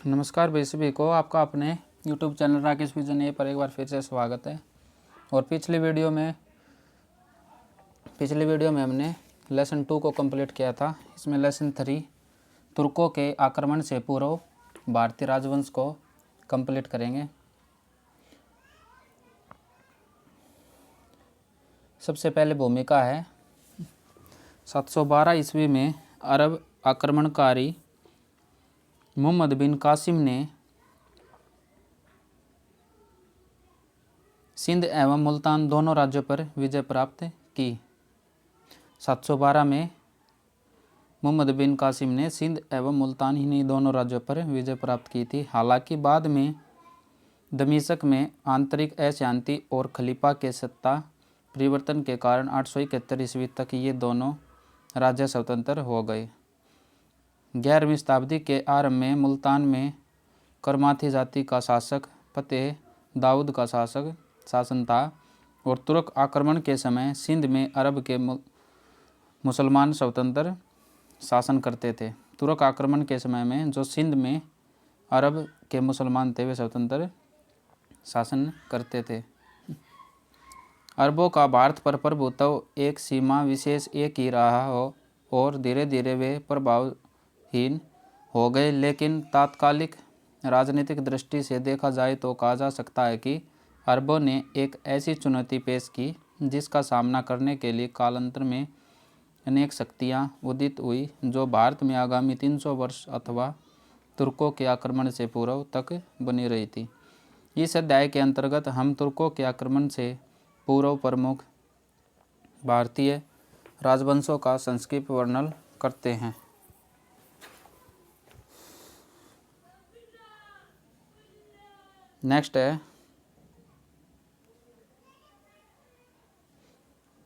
नमस्कार भाई सभी को, आपका अपने YouTube चैनल राकेश विजन ए पर एक बार फिर से स्वागत है। और पिछली वीडियो में हमने लेसन 2 को कंप्लीट किया था। इसमें लेसन 3 तुर्कों के आक्रमण से पूर्व भारतीय राजवंश को कंप्लीट करेंगे। सबसे पहले भूमिका है 712 ईस्वी में अरब आक्रमणकारी मोहम्मद बिन कासिम ने सिंध एवं मुल्तान दोनों राज्यों पर विजय प्राप्त की। 712 में मोहम्मद बिन कासिम ने सिंध एवं मुल्तान ही दोनों राज्यों पर विजय प्राप्त की थी। हालांकि बाद में दमिश्क में आंतरिक अशांति और खलीफा के सत्ता परिवर्तन के कारण 871 ईस्वी तक ये दोनों राज्य स्वतंत्र हो गए। 11वीं शताब्दी के आरंभ में मुल्तान में करमाथी जाति का शासक फतेह दाऊद का शासन था और तुर्क आक्रमण के समय सिंध में अरब के मुसलमान स्वतंत्र शासन करते थे। तुर्क आक्रमण के समय में जो सिंध में अरब के मुसलमान थे वे स्वतंत्र शासन करते थे। अरबों का भारत पर प्रभुत्व एक सीमा विशेष एक ही रहा हो और धीरे धीरे वे प्रभावहीन हो गए, लेकिन तात्कालिक राजनीतिक दृष्टि से देखा जाए तो कहा जा सकता है कि अरबों ने एक ऐसी चुनौती पेश की जिसका सामना करने के लिए कालांतर में अनेक शक्तियां उदित हुई जो भारत में आगामी 300 वर्ष अथवा तुर्कों के आक्रमण से पूर्व तक बनी रही थी। इस अध्याय के अंतर्गत हम तुर्कों के आक्रमण से पूर्व प्रमुख भारतीय राजवंशों का संक्षिप्त वर्णन करते हैं। नेक्स्ट है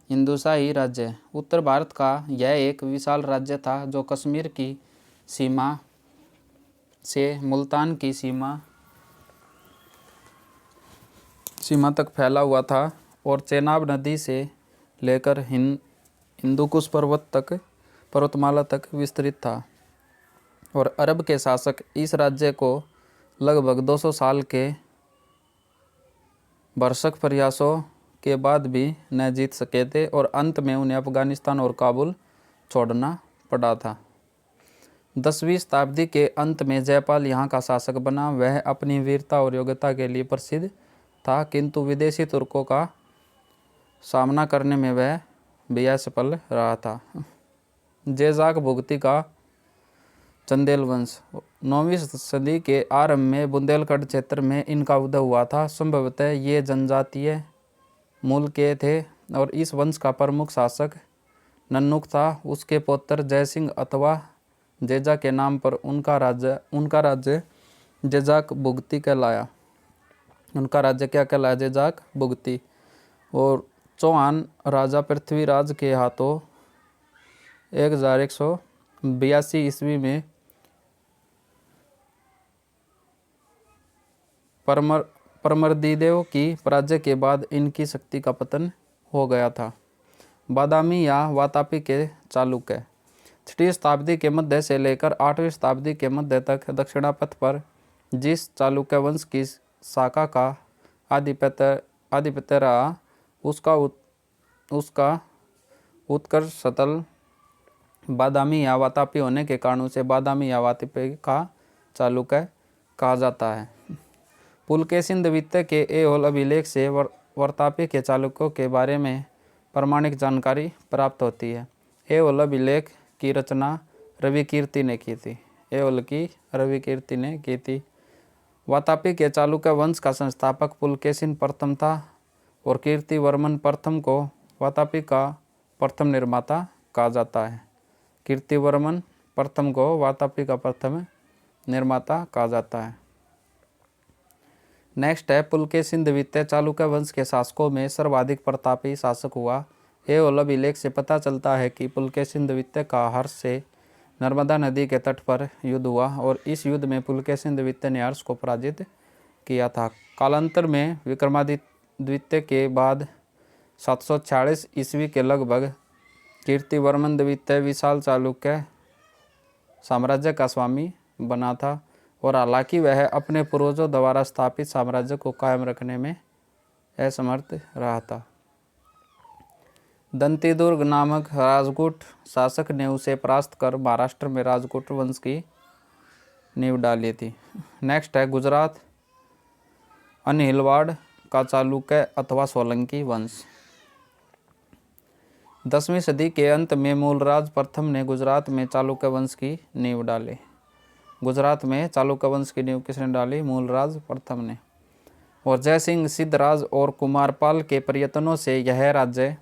हिंदुशाही राज्य। उत्तर भारत का यह एक विशाल राज्य था जो कश्मीर की सीमा से मुल्तान की सीमा तक फैला हुआ था और चेनाब नदी से लेकर हिंदुकुश पर्वतमाला तक विस्तृत था। और अरब के शासक इस राज्य को लगभग 200 साल के भरसक प्रयासों के बाद भी न जीत सके थे और अंत में उन्हें अफगानिस्तान और काबुल छोड़ना पड़ा था। 10वीं शताब्दी के अंत में जयपाल यहाँ का शासक बना। वह अपनी वीरता और योग्यता के लिए प्रसिद्ध था, किंतु विदेशी तुर्कों का सामना करने में वह भी असफल रहा था। जेजाक भुगती का चंदेल वंश। 9वीं सदी के आरंभ में बुंदेलखंड क्षेत्र में इनका उदय हुआ था। संभवतः ये जनजातीय मूल के थे और इस वंश का प्रमुख शासक नन्नुक था। उसके पुत्र जयसिंह अथवा जेजा के नाम पर उनका राज्य जेजाक भुगती कहलाया। जेजाक भुगती। और चौहान राजा पृथ्वीराज के हाथों 1182 ईस्वी में परमर्दिदेव की पराजय के बाद इनकी शक्ति का पतन हो गया था। बादामी या वातापी के चालुक्य। 6वीं शताब्दी के मध्य से लेकर 8वीं शताब्दी के मध्य तक दक्षिणापथ पर जिस चालुक्य वंश की शाखा का आधिपत्य रहा उसका उत्कर्ष सतल बादामी या वातापी होने के कारण उसे बादामी या वातापी का चालुक्य कहा जाता है। पुलकेशिन द्वितीय के एहोल अभिलेख से वातापी के चालुक्यों के बारे में प्रमाणिक जानकारी प्राप्त होती है। एहोल अभिलेख की रचना रविकीर्ति ने की थी। वातापी के चालुक्य वंश का संस्थापक पुलकेशिन प्रथम था और कीर्तिवर्मन प्रथम को वातापी का प्रथम निर्माता कहा जाता है। कीर्तिवर्मन प्रथम को वातापी का प्रथम निर्माता कहा जाता है। नेक्स्ट है पुलकेशिन द्वितीय चालुक्य वंश के शासकों में सर्वाधिक प्रतापी शासक हुआ। एहोल अभिलेख से पता चलता है कि पुलकेशिन द्वितीय का हर्ष से नर्मदा नदी के तट पर युद्ध हुआ और इस युद्ध में पुलकेशिन द्वितीय ने हर्ष को पराजित किया था। कालांतर में विक्रमादित्य द्वितीय के बाद 746 ईस्वी के लगभग कीर्तिवर्मन द्वितीय विशाल चालुक्य साम्राज्य का स्वामी बना था। और हालांकि वह अपने पूर्वजों द्वारा स्थापित साम्राज्य को कायम रखने में असमर्थ रहा था। दंतीदुर्ग नामक राजपूत शासक ने उसे परास्त कर महाराष्ट्र में राजपूत वंश की नींव डाली थी। नेक्स्ट है गुजरात अनहिलवाड़ का चालुक्य अथवा सोलंकी वंश। 10वीं सदी के अंत में मूलराज प्रथम ने गुजरात में चालुक्य वंश की नींव डाली। गुजरात में चालुक्य वंश की नींव किसने डाली? मूलराज प्रथम ने। और जयसिंह सिद्धराज और कुमारपाल के प्रयत्नों से यह राज्य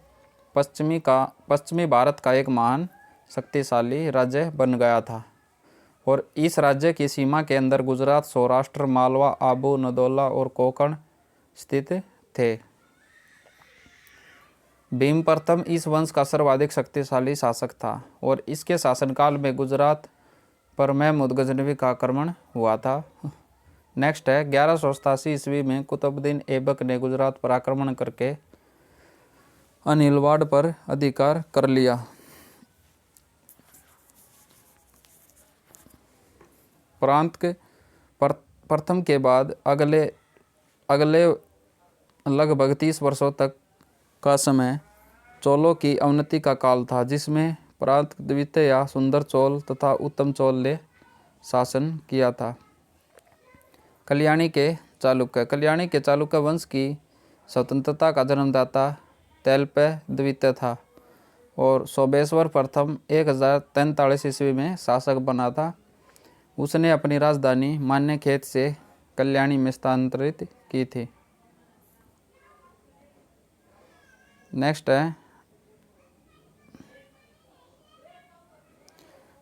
पश्चिमी भारत का एक महान शक्तिशाली राज्य बन गया था। और इस राज्य की सीमा के अंदर गुजरात, सौराष्ट्र, मालवा, आबू, नदौला और कोंकण स्थित थे। भीम प्रथम इस वंश का सर्वाधिक शक्तिशाली शासक था और इसके शासनकाल में गुजरात पर महमूद गजनवी का आक्रमण हुआ था। नेक्स्ट है 1187 ईस्वी में कुतुबुद्दीन ऐबक ने गुजरात पर आक्रमण करके अनहिलवाड़ पर अधिकार कर लिया। प्रांत के प्रथम के बाद अगले लगभग 30 वर्षों तक का समय चोलों की अवनति का काल था, जिसमें प्रांत द्वितीय या सुंदर चोल तथा उत्तम चोल ने शासन किया था। कल्याणी के चालुक्य वंश की स्वतंत्रता का जन्मदाता तेलपय द्वितीय था और सोमेश्वर प्रथम 1043 ईस्वी में शासक बना था। उसने अपनी राजधानी मान्यखेत से कल्याणी में स्थानांतरित की थी। नेक्स्ट है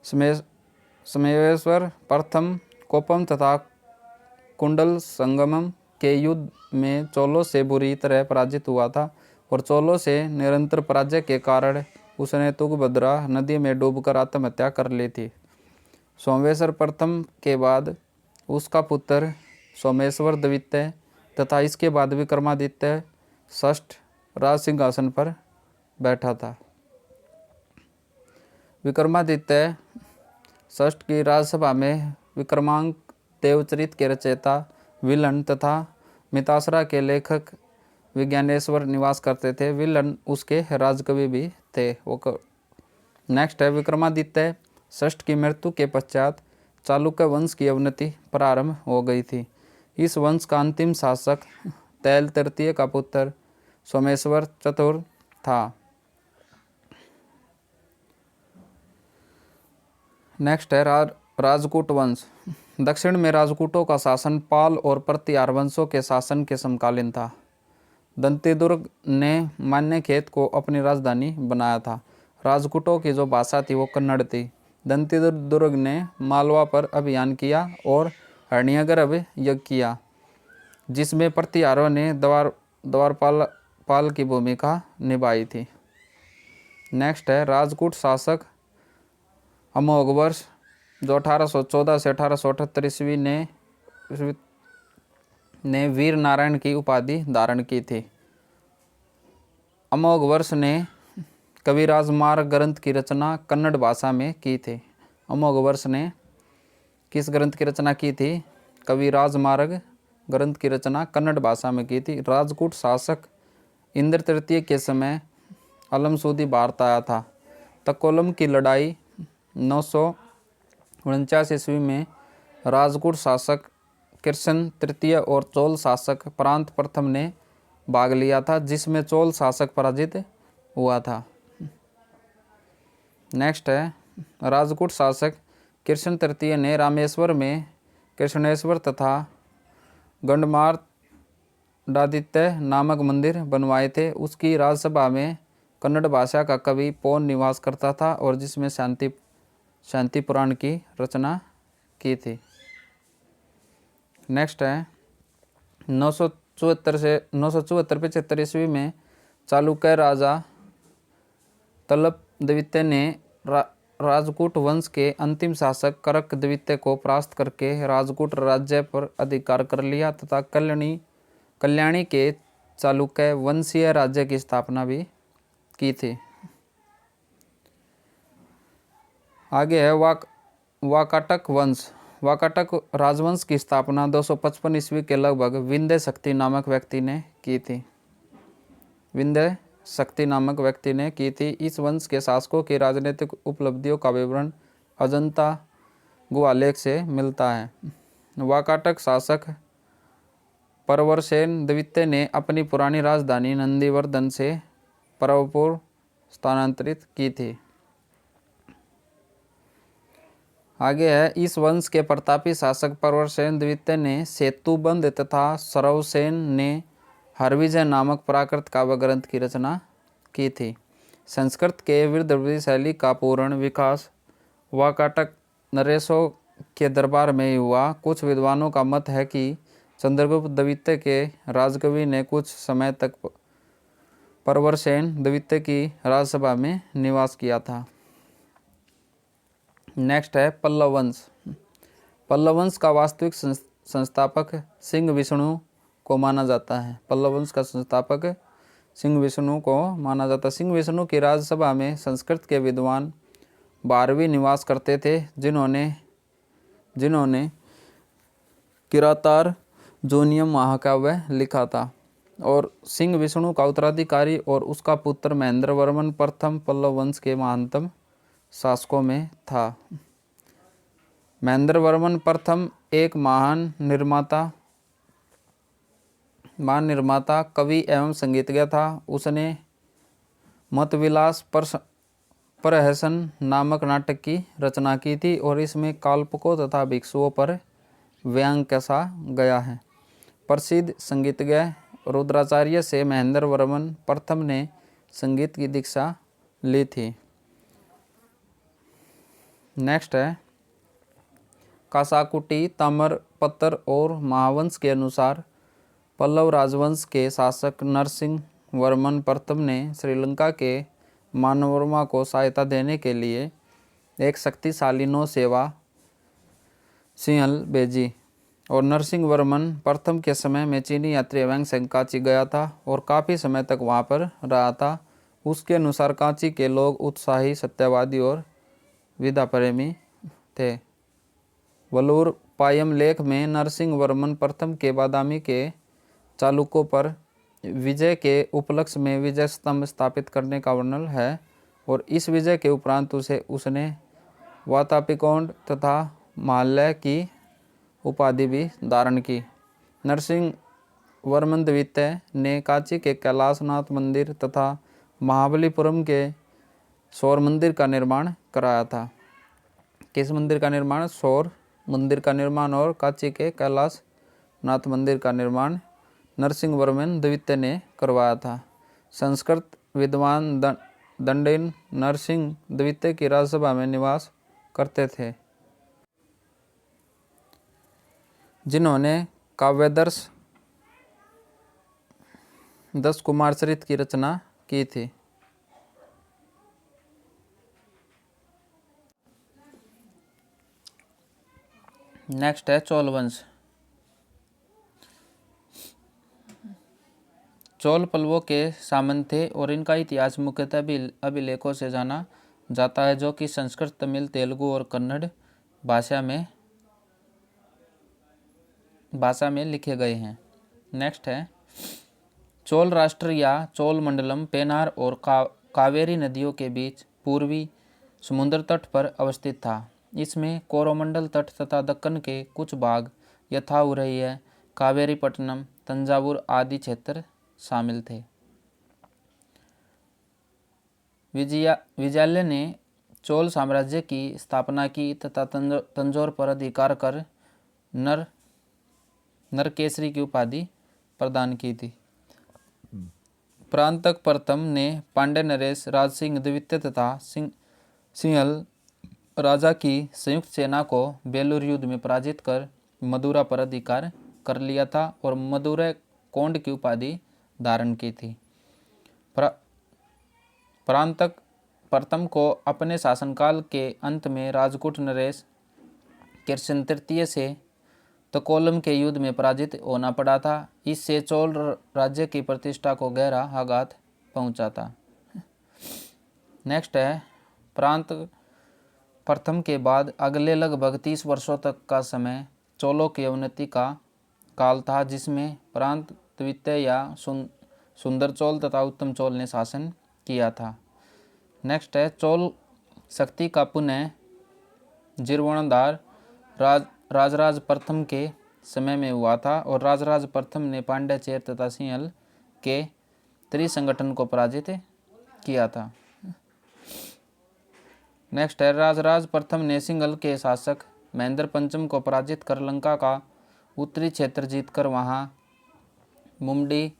सोमेश्वर प्रथम कोपम तथा कुंडल संगमम के युद्ध में चोलों से बुरी तरह पराजित हुआ था और चोलों से निरंतर पराजय के कारण उसने तुंगभद्रा नदी में डूबकर आत्महत्या कर ली थी। सोमेश्वर प्रथम के बाद उसका पुत्र सोमेश्वर द्वितीय तथा इसके बाद विक्रमादित्य षष्ठ राज सिंहासन पर बैठा था। विक्रमादित्य षष्ठ की राजसभा में विक्रमांक देवचरित के रचयिता विलन तथा मितासरा के लेखक विज्ञानेश्वर निवास करते थे। विलन उसके राजकवि भी थे। नेक्स्ट है विक्रमादित्य षष्ठ की मृत्यु के पश्चात चालुक्य वंश की अवनति प्रारंभ हो गई थी। इस वंश का अंतिम शासक तैल तृतीय का पुत्र सोमेश्वर चतुर्थ था। नेक्स्ट है राजकूट वंश। दक्षिण में राजकूटों का शासन पाल और प्रतिहार वंशों के शासन के समकालीन था। दंतीदुर्ग ने मान्यखेत को अपनी राजधानी बनाया था। राजकूटों की जो भाषा थी वो कन्नड़ थी। दंतीदुर्ग ने मालवा पर अभियान किया और हरणियागर्भ यज्ञ किया, जिसमें प्रतिहारों ने द्वारपाल की भूमिका निभाई थी। नेक्स्ट है राजकूट शासक अमोघवर्ष जो 1814 से 1878 ईस्वी ने वीर नारायण की उपाधि धारण की थी। अमोघवर्ष ने कविराजमार्ग ग्रंथ की रचना कन्नड़ भाषा में की थी। अमोघवर्ष ने किस ग्रंथ की रचना की थी? कविराजमार्ग ग्रंथ की रचना कन्नड़ भाषा में की थी। राजकूट शासक इंद्र तृतीय के समय अलमसूदी भारत आया था। तकोलम की लड़ाई 949 ईस्वी में राजकूट शासक कृष्ण तृतीय और चोल शासक प्रांत प्रथम ने भाग लिया था, जिसमें चोल शासक पराजित हुआ था। नेक्स्ट है राजकूट शासक कृष्ण तृतीय ने रामेश्वर में कृष्णेश्वर तथा गंडमार्तादित्य नामक मंदिर बनवाए थे। उसकी राजसभा में कन्नड़ भाषा का कवि पौन निवास करता था और जिसमें शांति पुराण की रचना की थी। नेक्स्ट है 974-75 ईस्वी में चालुक्य राजा तलप द्वितीय ने राजकूट वंश के अंतिम शासक करक द्वितीय को परास्त करके राजकूट राज्य पर अधिकार कर लिया तथा कल्याणी के चालुक्य वंशीय राज्य की स्थापना भी की थी। आगे है वाकाटक वंश। वाकाटक राजवंश की स्थापना 255 ईस्वी के लगभग विंध्य शक्ति नामक व्यक्ति ने की थी। विंध्य शक्ति नामक व्यक्ति ने की थी। इस वंश के शासकों की राजनीतिक उपलब्धियों का विवरण अजंता गुहालेख से मिलता है। वाकाटक शासक परवरसेन द्वितीय ने अपनी पुरानी राजधानी नंदीवर्धन से परवपुर स्थानांतरित की थी। आगे है, इस वंश के प्रतापी शासक परवरसेन द्वितीय ने सेतुबंध तथा सरवसेन ने हरविजय नामक प्राकृत काव्य ग्रंथ की रचना की थी। संस्कृत के वृद्धि शैली का पूर्ण विकास वाकाटक नरेशों के दरबार में हुआ। कुछ विद्वानों का मत है कि चंद्रगुप्त द्वितीय के राजकवि ने कुछ समय तक परवरसेन द्वितीय की राजसभा में निवास किया था। नेक्स्ट है पल्लव वंश। पल्लव वंश का वास्तविक संस्थापक सिंह विष्णु को माना जाता है। पल्लव वंश का संस्थापक सिंह विष्णु को माना जाता है। सिंह विष्णु की राजसभा में संस्कृत के विद्वान 12वीं निवास करते थे, जिन्होंने किरातार जोनियम महाकाव्य लिखा था, और सिंह विष्णु का उत्तराधिकारी और उसका पुत्र महेंद्र वर्मन प्रथम पल्लव वंश के महानतम शासकों में था। महेंद्र वर्मन प्रथम एक महान निर्माता, कवि एवं संगीतज्ञ था। उसने मतविलास प्रहसन नामक नाटक की रचना की थी और इसमें काल्पकों तथा भिक्षुओं पर व्यंग्य कसा गया है। प्रसिद्ध संगीतज्ञ रुद्राचार्य से महेंद्र वर्मन प्रथम ने संगीत की दीक्षा ली थी। नेक्स्ट है, कासाकुटी, ताम्रपत्र और महावंश के अनुसार पल्लव राजवंश के शासक नरसिंह वर्मन प्रथम ने श्रीलंका के मानवर्मा को सहायता देने के लिए एक शक्तिशाली नौसेवा सिंहल भेजी, और नरसिंह वर्मन प्रथम के समय में चीनी यात्री एवं कांची गया था और काफ़ी समय तक वहाँ पर रहा था। उसके अनुसार कांची के लोग उत्साही, सत्यवादी और विद्या प्रेमी थे। वलूर पायम लेख में नरसिंह वर्मन प्रथम के बादामी के चालुक्यों पर विजय के उपलक्ष्य में विजय स्तंभ स्थापित करने का वर्णन है, और इस विजय के उपरांत उसने वातापिकोंड तथा माल्य की उपाधि भी धारण की। नरसिंह वर्मन द्वितीय ने कांची के कैलाशनाथ मंदिर तथा महाबलीपुरम के सौर मंदिर का निर्माण कराया था। किस मंदिर का निर्माण? सौर मंदिर का निर्माण और कांची के कैलाशनाथ मंदिर का निर्माण नरसिंह वर्मन द्वितीय ने करवाया था। संस्कृत विद्वान दंडिन नरसिंह द्वितीय की राजसभा में निवास करते थे, जिन्होंने काव्यदर्श 10 कुमार चरित की रचना की थी। नेक्स्ट है चोल वंश। चोल पल्लवों के सामंत थे और इनका इतिहास मुख्यतः अभिलेखों से जाना जाता है, जो कि संस्कृत, तमिल, तेलुगु और कन्नड़ भाषा में लिखे गए हैं। नेक्स्ट है, चोल राष्ट्र या चोल मंडलम पेनार और कावेरी नदियों के बीच पूर्वी समुद्र तट पर अवस्थित था। इसमें कोरोमंडल तट तथा दक्कन के कुछ भाग यथा उरैया, कावेरीपट्टनम, तंजावुर आदि क्षेत्र शामिल थे। विजयालय ने चोल साम्राज्य की स्थापना की तथा तंजौर पर अधिकार कर नरकेसरी की उपाधि प्रदान की थी। प्रांतक प्रथम ने पांड्य नरेश, राजसिंह द्वितीय तथा सिंहल राजा की संयुक्त सेना को बेलूर युद्ध में पराजित कर मदुरा पर अधिकार कर लिया था और मदुरै कोंड की उपाधि धारण की थी। प्रांतक प्रथम को अपने शासनकाल के अंत में राजकूट नरेश कृष्ण तृतीय से तकोलम के युद्ध में पराजित होना पड़ा था। इससे चोल राज्य की प्रतिष्ठा को गहरा आघात पहुंचा था। नेक्स्ट है, प्रथम के बाद अगले लगभग 30 वर्षों तक का समय चोलों की अवनति का काल था, जिसमें प्रांत द्वितीय या सुंदर चोल तथा उत्तम चोल ने शासन किया था। नेक्स्ट है चोल शक्ति का पुनः जीर्णोद्धार राजराज प्रथम के समय में हुआ था और राजराज प्रथम ने पांड्य चेर तथा सिंहल के त्रिसंगठन को पराजित किया था। नेक्स्ट है राजराज प्रथम ने सिंहल के शासक महेंद्र पंचम को पराजित कर लंका का उत्तरी क्षेत्र जीतकर वहां मुमडी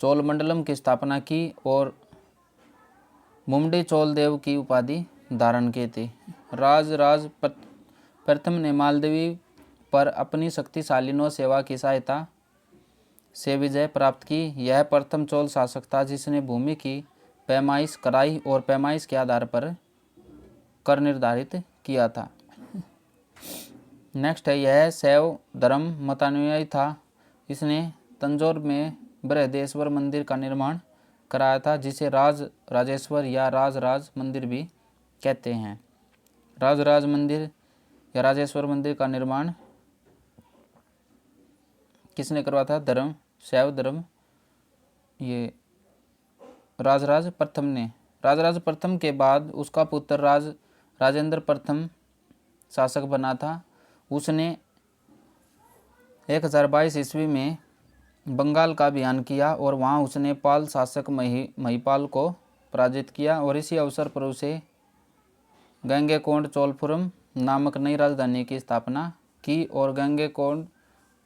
चोल मंडलम की स्थापना की और मुमडी चोल देव की उपाधि धारण की थी। राजराज प्रथम ने मालदीव पर अपनी शक्तिशाली नौ सेवा की सहायता से विजय प्राप्त की। यह प्रथम चोल शासक था जिसने भूमि की पैमाइश कराई और पैमाइश के आधार पर कर निर्धारित किया था। नेक्स्ट है यह शैव धर्म मतानुयायी था। इसने तंजौर में बृहदेश्वर मंदिर का निर्माण कराया था, जिसे राजेश्वर या राजराज मंदिर भी कहते हैं। राजराज मंदिर या राजेश्वर मंदिर का निर्माण किसने करवाया था? धर्म शैव धर्म ये राजराज प्रथम ने। राजराज प्रथम के बाद उसका पुत्र राजेंद्र प्रथम शासक बना था। उसने 1022 ईस्वी में बंगाल का अभियान किया और वहां उसने पाल शासक महिपाल को पराजित किया और इसी अवसर पर उसे गंगैकोंड चोलपुरम नामक नई राजधानी की स्थापना की और गंगैकोंड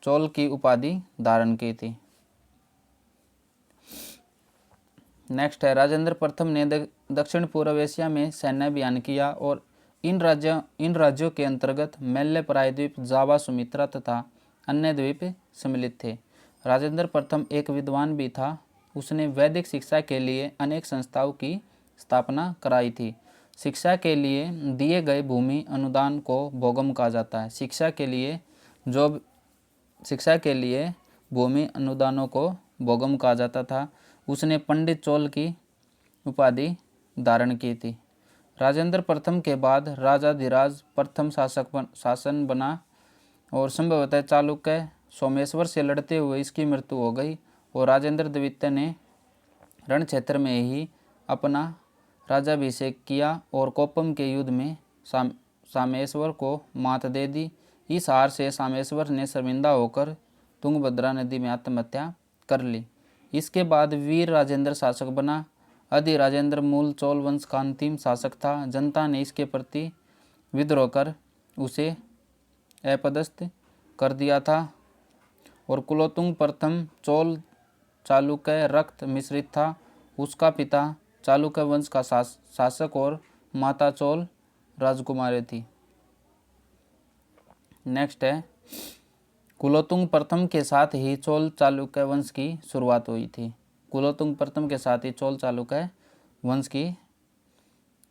चोल की उपाधि धारण की थी। नेक्स्ट है राजेंद्र प्रथम ने दक्षिण पूर्व एशिया में सैन्य अभियान किया और इन राज्यों के अंतर्गत मैल्य प्रायद्वीप, जावा, सुमित्रा तथा अन्य द्वीप सम्मिलित थे। राजेंद्र प्रथम एक विद्वान भी था। उसने वैदिक शिक्षा के लिए अनेक संस्थाओं की स्थापना कराई थी। शिक्षा के लिए दिए गए भूमि अनुदान को भोगम कहा जाता है। शिक्षा के लिए भूमि अनुदानों को भोगम कहा जाता था। उसने पंडित चोल की उपाधि धारण की थी। राजेंद्र प्रथम के बाद राजाधिराज प्रथम शासन बना और संभवतः चालुक्य सोमेश्वर से लड़ते हुए इसकी मृत्यु हो गई और राजेंद्र द्वितीय ने रण क्षेत्र में ही अपना राजाभिषेक किया और कोप्पम के युद्ध में सामेश्वर को मात दे दी। इस हार से सामेश्वर ने शर्मिंदा होकर तुंगभद्रा नदी में आत्महत्या कर ली। इसके बाद वीर राजेंद्र शासक बना। अधि राजेंद्र मूल चोल वंश का अंतिम शासक था। जनता ने इसके प्रति विद्रोह कर उसे अपदस्थ कर दिया था और कुलोत्तुंग प्रथम चोल चालुक्य रक्त मिश्रित था। उसका पिता चालुक्य वंश का शासक और माता चोल राजकुमारी थी। नेक्स्ट है कुलोत्तुंग प्रथम के साथ ही चोल चालुक्य वंश की शुरुआत हुई थी। कुलोत्तुंग प्रथम के साथ ही चोल चालुक्य वंश की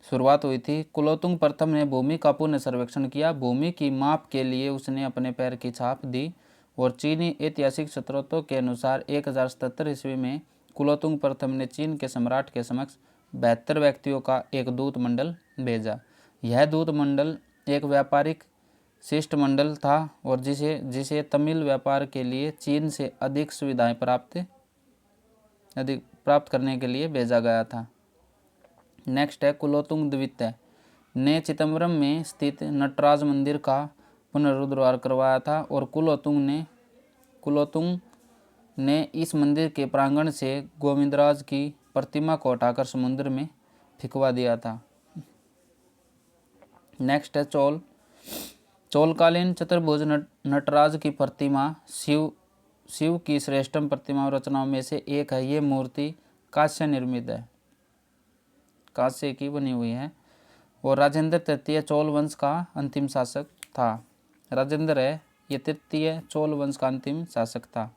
शुरुआत हुई थी। कुलोत्तुंग प्रथम ने भूमि का पुनः सर्वेक्षण किया। भूमि की माप के लिए उसने अपने पैर की छाप दी और चीनी ऐतिहासिक स्रोतों के अनुसार 1077 ईस्वी में कुलोत्तुंग प्रथम ने चीन के सम्राट के समक्ष 72 व्यक्तियों का एक दूत मंडल भेजा। यह दूत मंडल एक व्यापारिक शिष्टमंडल था और जिसे तमिल व्यापार के लिए चीन से अधिक सुविधाएं प्राप्त करने के लिए भेजा गया था। नेक्स्ट है कुलोत्तुंग द्वितीय ने चिदम्बरम में स्थित नटराज मंदिर का पुनरुद्धार करवाया था और कुलोत्तुंग ने इस मंदिर के प्रांगण से गोविंदराज की प्रतिमा को हटाकर समुद्र में फेंकवा दिया था। नेक्स्ट है चोलकालीन चतुर्भुज नटराज की प्रतिमा शिव की श्रेष्ठतम प्रतिमा रचनाओं में से एक है। ये मूर्ति कांस्य निर्मित है, कांस्य की बनी हुई है और राजेंद्र तृतीय चोल वंश का अंतिम शासक था। राजेंद्र है ये तृतीय चोल वंश का अंतिम शासक था।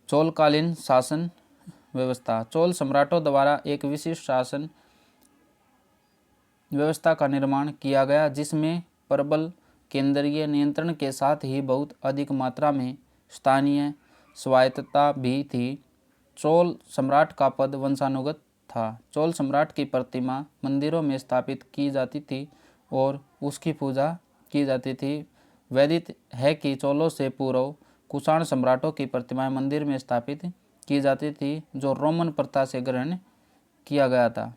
चोलकालीन शासन व्यवस्था चोल सम्राटों द्वारा एक विशिष्ट शासन व्यवस्था का निर्माण किया गया, जिसमें प्रबल केंद्रीय नियंत्रण के साथ ही बहुत अधिक मात्रा में स्थानीय स्वायत्तता भी थी। चोल सम्राट का पद वंशानुगत था। चोल सम्राट की प्रतिमा मंदिरों में स्थापित की जाती थी और उसकी पूजा की जाती थी। वैदित है कि चोलों से पूर्व कुषाण सम्राटों की प्रतिमाएं मंदिर में स्थापित की जाती थी, जो रोमन प्रथा से ग्रहण किया गया था।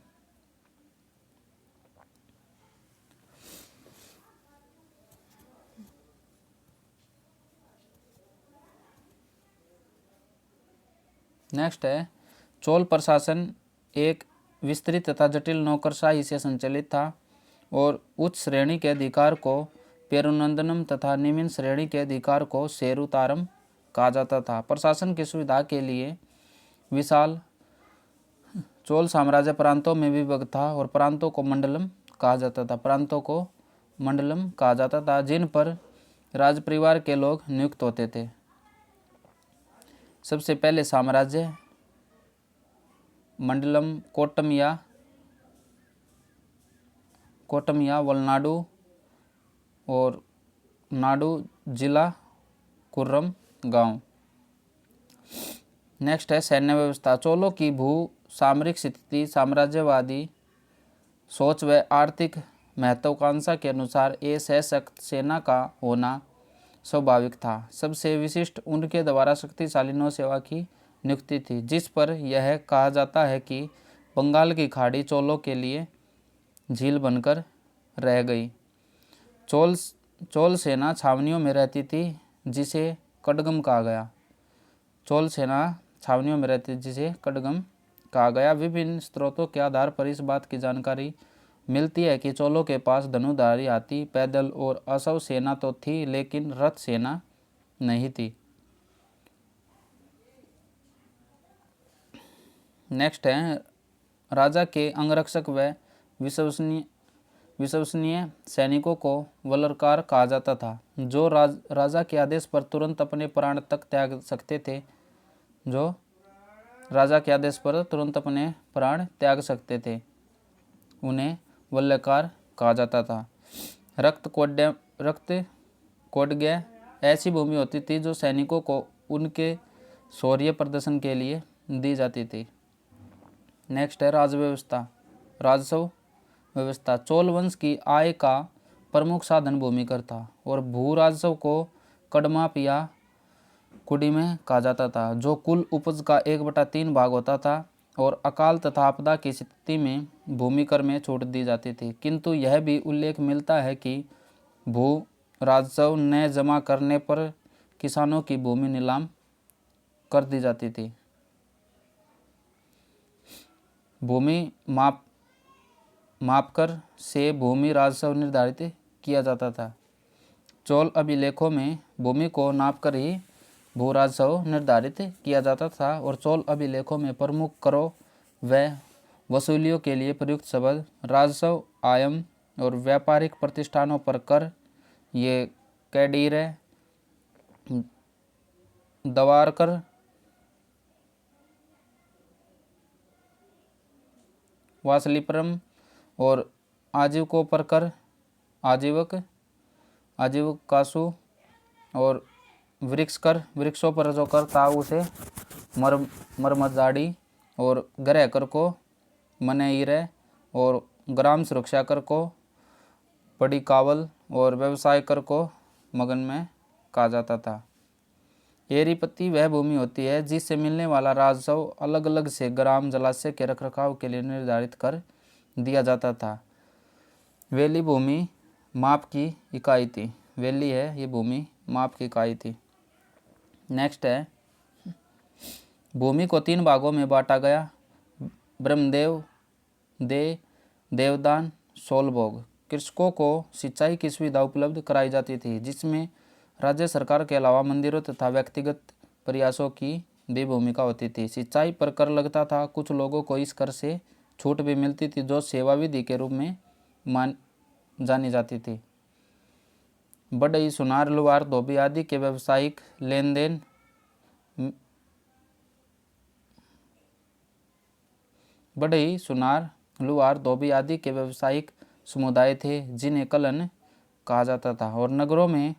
नेक्स्ट है, चोल प्रशासन एक विस्तृत तथा जटिल नौकरशाही से संचालित था और उच्च श्रेणी के अधिकार को पेरुनंदनम तथा निम्न श्रेणी के अधिकार को सेरुतारम कहा जाता था। प्रशासन की सुविधा के लिए विशाल चोल साम्राज्य प्रांतों में विभक्त था और प्रांतों को मंडलम कहा जाता था, जिन पर राज परिवार के लोग नियुक्त होते थे। सबसे पहले साम्राज्य मंडलम कोटमिया वलनाडु और नाडु जिला कुर्रम गांव। नेक्स्ट है सैन्य व्यवस्था। चोलों की भू सामरिक स्थिति साम्राज्यवादी सोच व आर्थिक महत्वाकांक्षा के अनुसार एक सशक्त सेना का होना स्वाभाविक था। सबसे विशिष्ट उनके द्वारा शक्तिशाली नौसेना की नियुक्ति थी, जिस पर यह कहा जाता है कि बंगाल की खाड़ी चोलों के लिए झील बनकर रह गई। चोल सेना छावनियों में रहती थी, जिसे कड़गम कहा गया। विभिन्न स्रोतों के आधार पर इस बात की जानकारी मिलती है कि चोलों के पास धनुधारी हाथी, पैदल और अश्व सेना तो थी, लेकिन रथ सेना नहीं थी। नेक्स्ट है, राजा के अंगरक्षक व विश्वसनीय सैनिकों को वलरकार कहा जाता था, जो राजा के आदेश पर तुरंत अपने प्राण तक त्याग सकते थे। उन्हें वल्लकार कहा जाता था। रक्त कोडग्य ऐसी भूमि होती थी जो सैनिकों को उनके शौर्य प्रदर्शन के लिए दी जाती थी। नेक्स्ट है राजस्व व्यवस्था। चोल वंश की आय का प्रमुख साधन भूमि कर था और भू राजस्व को कडमाप या कुडी में कहा जाता था, जो कुल उपज का 1/3 भाग होता था और अकाल तथा आपदा की स्थिति में भूमि कर में छूट दी जाती थी। किंतु यह भी उल्लेख मिलता है कि भू राजस्व न जमा करने पर किसानों की भूमि नीलाम कर दी जाती थी। भूमि मापकर से भूमि राजस्व निर्धारित किया जाता था। चोल अभिलेखों में भूमि को नापकर ही भू राजस्व निर्धारित किया जाता था और चोल अभिलेखों में प्रमुख करों व वसूलियों के लिए प्रयुक्त शब्द राजस्व, आयम और व्यापारिक प्रतिष्ठानों पर कर, ये कैडीरे, दवारकर, वासलीपुरम और आजीवकों पर कर, आजीवकासु और वृक्षों पर जो कर था उसे मरमजाड़ी और गृह कर को मनेइरे और ग्राम सुरक्षा कर को बड़ी कावल और व्यवसाय कर को मगन में कहा जाता था। एरीपत्ति वह भूमि होती है जिससे मिलने वाला राजस्व अलग अलग से ग्राम जलाशय के रखरखाव के लिए निर्धारित कर दिया जाता था। वेली भूमि माप की इकाई थी। वेली है ये भूमि माप की इकाई थी। नेक्स्ट है, भूमि को 3 भागों में बांटा गया। ब्रह्मदेव, देवदान, सोलभोग। कृषकों को सिंचाई की सुविधा उपलब्ध कराई जाती थी, जिसमें राज्य सरकार के अलावा मंदिरों तथा व्यक्तिगत प्रयासों की भी भूमिका होती थी। सिंचाई पर कर लगता था। कुछ लोगों को इस कर से छूट भी मिलती थी, जो सेवा विधि के रूप में जानी जाती थी। बढ़ई, सुनार, लुहार, धोबी आदि के व्यावसायिक लेन देन बढ़ई, सुनार, लुहार, धोबी आदि के व्यावसायिक समुदाय थे, जिन्हें कलन कहा जाता था। और नगरों में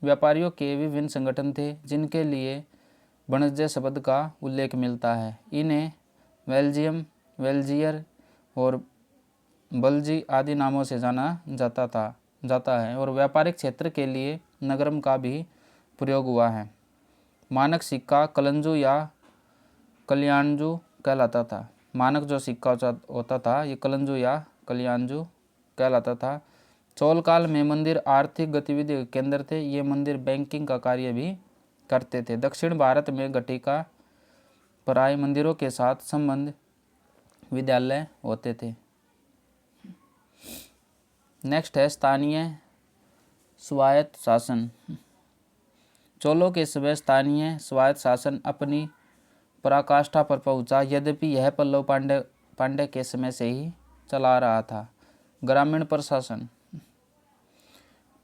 व्यापारियों के विभिन्न संगठन थे, जिनके लिए वाणिज्य शब्द का उल्लेख मिलता है। इन्हें बेल्जियम वेल्जियर और बल्जी आदि नामों से जाता है और व्यापारिक क्षेत्र के लिए नगरम का भी प्रयोग हुआ है। मानक सिक्का कलंजू या कल्याणजू कहलाता था। मानक जो सिक्का होता था ये कलंजू या कल्याणजू कहलाता था। चोल काल में मंदिर आर्थिक गतिविधि के केंद्र थे। ये मंदिर बैंकिंग का कार्य भी करते थे। दक्षिण भारत में घटिका प्राय मंदिरों के साथ संबंध विद्यालय होते थे। नेक्स्ट है स्थानीय स्वायत्त शासन। चोलों के समय स्थानीय स्वायत्त शासन अपनी पराकाष्ठा पर पहुंचा, यद्यपि यह पल्लव पांड्य के समय से ही चला रहा था। ग्रामीण प्रशासन।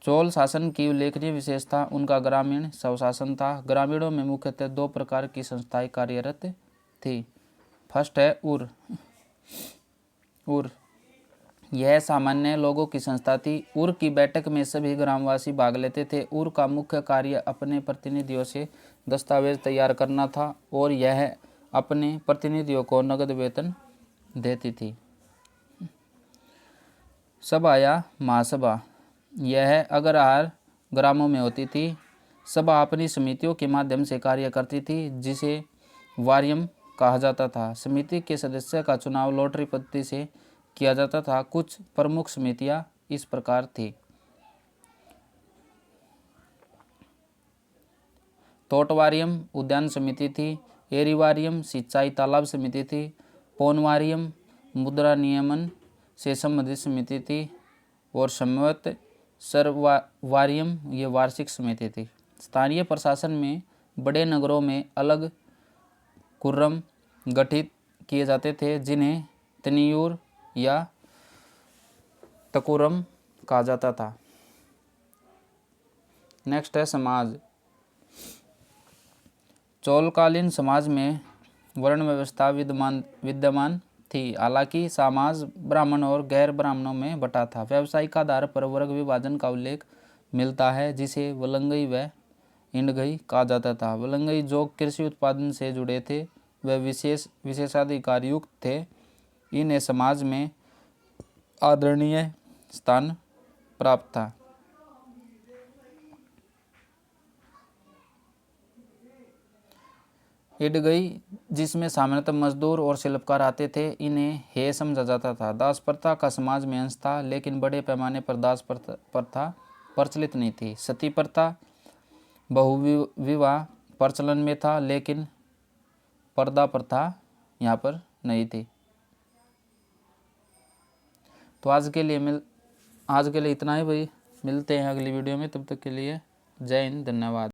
चोल शासन की उल्लेखनीय विशेषता उनका ग्रामीण स्वशासन था। ग्रामीणों में मुख्यतः दो प्रकार की संस्थाएं कार्यरत थी। फर्स्ट है उर। यह सामान्य लोगों की संस्था थी। उर की बैठक में सभी ग्रामवासी भाग लेते थे। उर का मुख्य कार्य अपने प्रतिनिधियों से दस्तावेज तैयार करना था और यह अपने प्रतिनिधियों को नगद वेतन देती थी। सभा या महासभा, यह अग्रहार ग्रामों में होती थी। सभा अपनी समितियों के माध्यम से कार्य करती थी, जिसे वारियम कहा जाता था। समिति के सदस्य का चुनाव लॉटरी पद्धति से किया जाता था। कुछ प्रमुख समितियां इस प्रकार थी। तोटवारियम उद्यान समिति थी। एरीवारियम सिंचाई तालाब समिति थी। पोनवारियम मुद्रा नियमन से संबंधित समिति थी और समवत सरवारियम ये वार्षिक समिति थी। स्थानीय प्रशासन में बड़े नगरों में अलग कुर्रम गठित किए जाते थे, जिन्हें तनियूर या तकुरम कहा जाता था। नेक्स्ट है समाज। चोलकालीन समाज में वर्ण व्यवस्था विद्यमान थी। हालांकि समाज ब्राह्मण और गैर ब्राह्मणों में बटा था। व्यावसायिक आधार पर वर्ग विभाजन का उल्लेख मिलता है, जिसे वलंगई व इंडगई कहा जाता था। वलंगई जो कृषि उत्पादन से जुड़े थे वे विशेषाधिकार युक्त थे। इन्हें समाज में आदरणीय स्थान प्राप्त था। इडगई जिसमें सामान्यतः मजदूर और शिल्पकार आते थे, इन्हें हेय समझा जाता था। दास प्रथा का समाज में अंश था, लेकिन बड़े पैमाने पर दास प्रथा प्रचलित नहीं थी। सती प्रथा बहुविवाह प्रचलन में था, लेकिन पर्दा प्रथा यहाँ पर नहीं थी। तो आज के लिए इतना ही भाई। मिलते हैं अगली वीडियो में, तब तक के लिए जय हिंद, धन्यवाद।